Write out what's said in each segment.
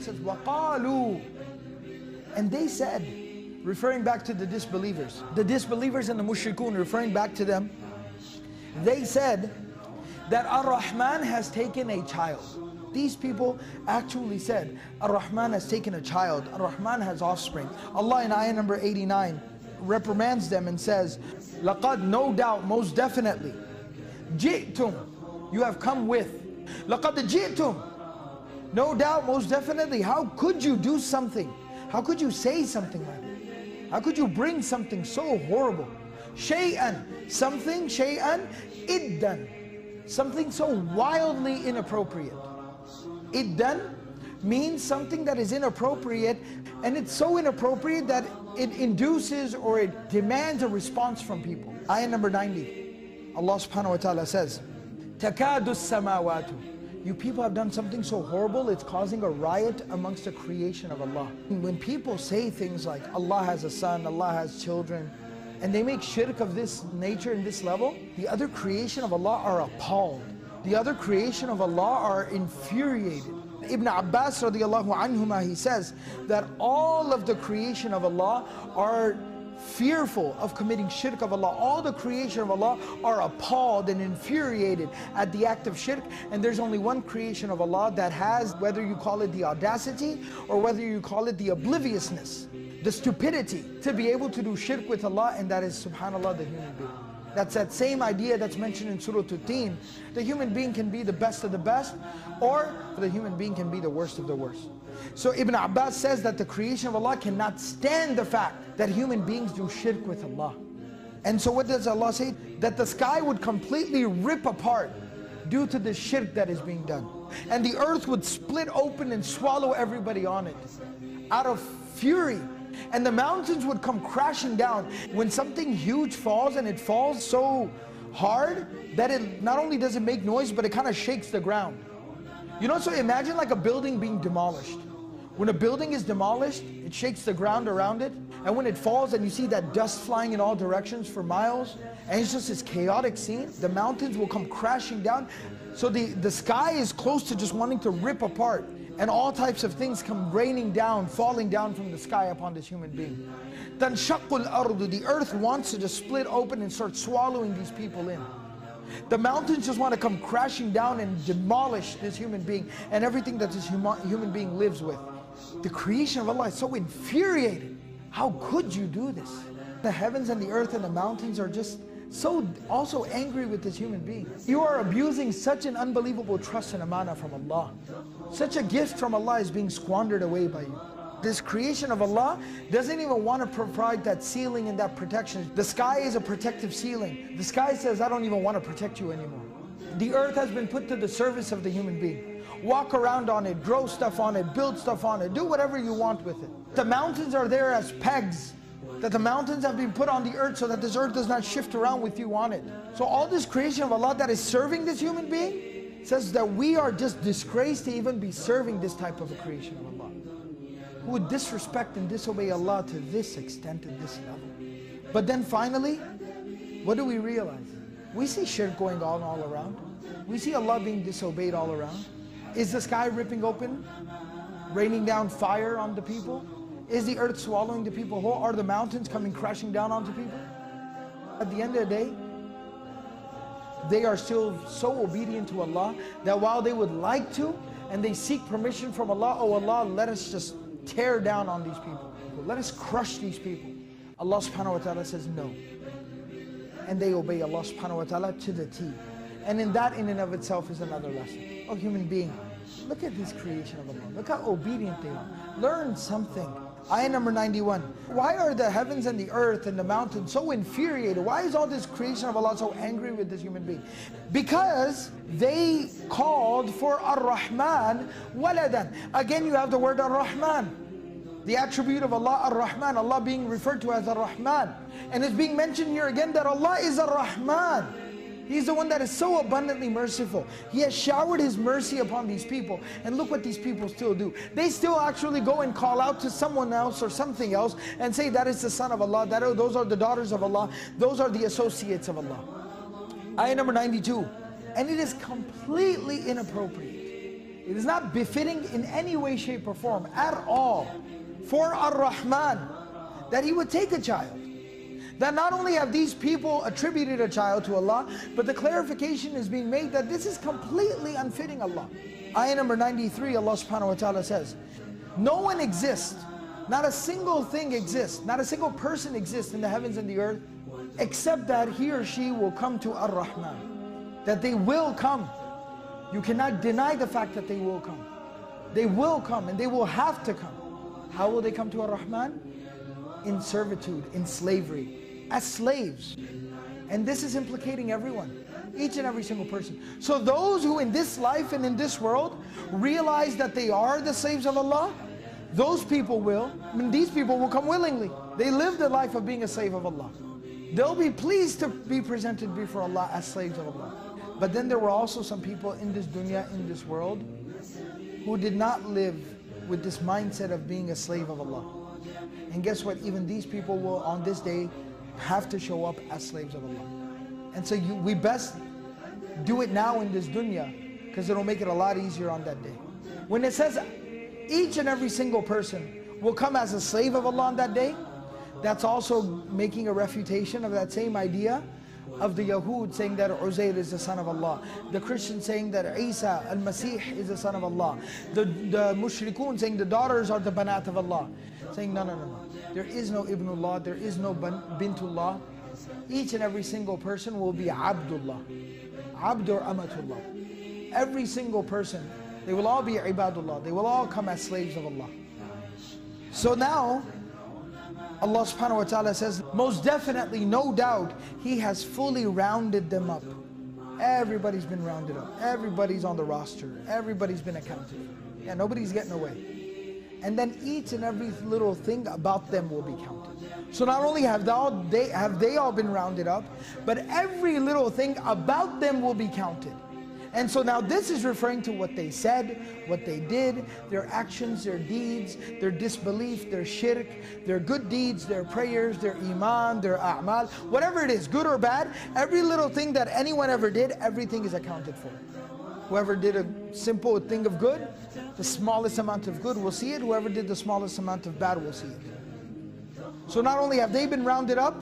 Allah says, وَقَالُوا, and they said, referring back to the disbelievers and the mushrikun, referring back to them, they said that Ar-Rahman has taken a child. These people actually said, Ar-Rahman has taken a child, Ar-Rahman has offspring. Allah in ayah number 89 reprimands them and says, لَقَدْ, no doubt, most definitely, جِئْتُمْ, you have come with. لَقَدْ جِئْتُمْ, no doubt, most definitely. How could you do something? How could you say something like that? How could you bring something so horrible? Shay'an, something, shay'an, iddan, something so wildly inappropriate. Iddan means something that is inappropriate, and it's so inappropriate that it induces or it demands a response from people. Ayah number 90, Allah subhanahu wa ta'ala says, تَكَادُ السَّمَاوَاتُ, you people have done something so horrible, it's causing a riot amongst the creation of Allah. When people say things like Allah has a son, Allah has children, and they make shirk of this nature and this level, the other creation of Allah are appalled. The other creation of Allah are infuriated. Ibn Abbas radiallahu anhuma, he says that all of the creation of Allah are fearful of committing shirk of Allah. All the creation of Allah are appalled and infuriated at the act of shirk, and there's only one creation of Allah that has, whether you call it the audacity or whether you call it the obliviousness, the stupidity to be able to do shirk with Allah, and that is, subhanAllah, the human being. That's that same idea that's mentioned in Surah At-Tin. The human being can be the best of the best, or the human being can be the worst of the worst. So Ibn Abbas says that the creation of Allah cannot stand the fact that human beings do shirk with Allah. And so what does Allah say? That the sky would completely rip apart due to the shirk that is being done. And the earth would split open and swallow everybody on it out of fury. And the mountains would come crashing down. When something huge falls, and it falls so hard that it not only does it make noise, but it kind of shakes the ground. You know, so imagine like a building being demolished. When a building is demolished, it shakes the ground around it. And when it falls and you see that dust flying in all directions for miles, and it's just this chaotic scene, the mountains will come crashing down. So the sky is close to just wanting to rip apart. And all types of things come raining down, falling down from the sky upon this human being. تَنْشَقُّ الْأَرْضُ, the earth wants to just split open and start swallowing these people in. The mountains just want to come crashing down and demolish this human being and everything that this human being lives with. The creation of Allah is so infuriated. How could you do this? The heavens and the earth and the mountains are just so also angry with this human being. You are abusing such an unbelievable trust and amana from Allah. Such a gift from Allah is being squandered away by you. This creation of Allah doesn't even want to provide that ceiling and that protection. The sky is a protective ceiling. The sky says, I don't even want to protect you anymore. The earth has been put to the service of the human being. Walk around on it, grow stuff on it, build stuff on it, do whatever you want with it. The mountains are there as pegs. That the mountains have been put on the earth so that this earth does not shift around with you on it. So all this creation of Allah that is serving this human being says that we are just disgraced to even be serving this type of a creation of Allah, who would disrespect and disobey Allah to this extent and this level. But then finally, what do we realize? We see shirk going on all around. We see Allah being disobeyed all around. Is the sky ripping open, raining down fire on the people? Is the earth swallowing the people whole? Are the mountains coming crashing down onto people? At the end of the day, they are still so obedient to Allah that while they would like to, and they seek permission from Allah, oh Allah, let us just tear down on these people. Let us crush these people. Allah subhanahu wa ta'ala says no. And they obey Allah subhanahu wa ta'ala to the T. And in that in and of itself is another lesson. Oh human being, look at this creation of Allah. Look how obedient they are. Learn something. Ayah number 91. Why are the heavens and the earth and the mountains so infuriated? Why is all this creation of Allah so angry with this human being? Because they called for Ar-Rahman waladan. Again you have the word Ar-Rahman. The attribute of Allah, Ar-Rahman, Allah being referred to as Ar-Rahman. And it's being mentioned here again that Allah is Ar-Rahman. He's the one that is so abundantly merciful. He has showered His mercy upon these people. And look what these people still do. They still actually go and call out to someone else or something else and say that is the son of Allah, those are the daughters of Allah, those are the associates of Allah. Ayah number 92. And it is completely inappropriate. It is not befitting in any way, shape or form at all for Ar-Rahman that He would take a child. That not only have these people attributed a child to Allah, but the clarification is being made that this is completely unfitting Allah. Ayah number 93, Allah subhanahu wa ta'ala says, no one exists, not a single thing exists, not a single person exists in the heavens and the earth, except that he or she will come to Ar-Rahman. That they will come. You cannot deny the fact that they will come. They will come and they will have to come. How will they come to Ar-Rahman? In servitude, in slavery, as slaves. And this is implicating everyone, each and every single person. So those who in this life and in this world realize that they are the slaves of Allah, those people will, these people will come willingly. They live the life of being a slave of Allah. They'll be pleased to be presented before Allah as slaves of Allah. But then there were also some people in this dunya, in this world, who did not live with this mindset of being a slave of Allah. And guess what? Even these people will on this day have to show up as slaves of Allah. And so we best do it now in this dunya, because it'll make it a lot easier on that day. When it says each and every single person will come as a slave of Allah on that day, that's also making a refutation of that same idea of the Yahud saying that Uzair is the son of Allah, the Christians saying that Isa al-Masih is the son of Allah, the Mushrikun saying the daughters are the banat of Allah, saying no, there is no Ibnullah, there is no Bintullah. Each and every single person will be Abdullah, Abd or Amatullah. Every single person, they will all be Ibadullah, they will all come as slaves of Allah. So now Allah subhanahu wa ta'ala says, most definitely, no doubt, He has fully rounded them up. Everybody's been rounded up. Everybody's on the roster. Everybody's been accounted for. Yeah, nobody's getting away. And then each and every little thing about them will be counted. So not only have they all been rounded up, but every little thing about them will be counted. And so now this is referring to what they said, what they did, their actions, their deeds, their disbelief, their shirk, their good deeds, their prayers, their iman, their a'mal, whatever it is, good or bad, every little thing that anyone ever did, everything is accounted for. Whoever did a simple thing of good, the smallest amount of good will see it. Whoever did the smallest amount of bad will see it. So not only have they been rounded up,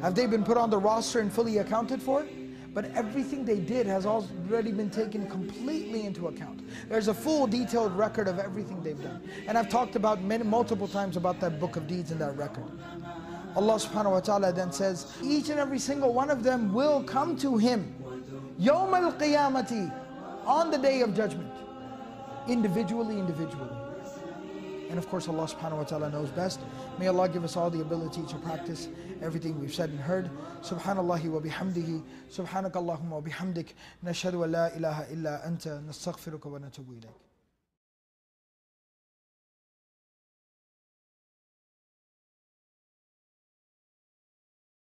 have they been put on the roster and fully accounted for, but everything they did has already been taken completely into account. There's a full detailed record of everything they've done. And I've talked about multiple times about that book of deeds and that record. Allah subhanahu wa ta'ala then says, each and every single one of them will come to Him, Yawm al-Qiyamati, on the day of judgment, individually. And of course Allah subhanahu wa ta'ala knows best. May Allah give us all the ability to practice everything we've said and heard. Subhanallahi wa bihamdihi, subhanakallahumma wa bihamdik, nashhadu an la ilaha illa anta, nastaghfiruka wa natubu ilayk.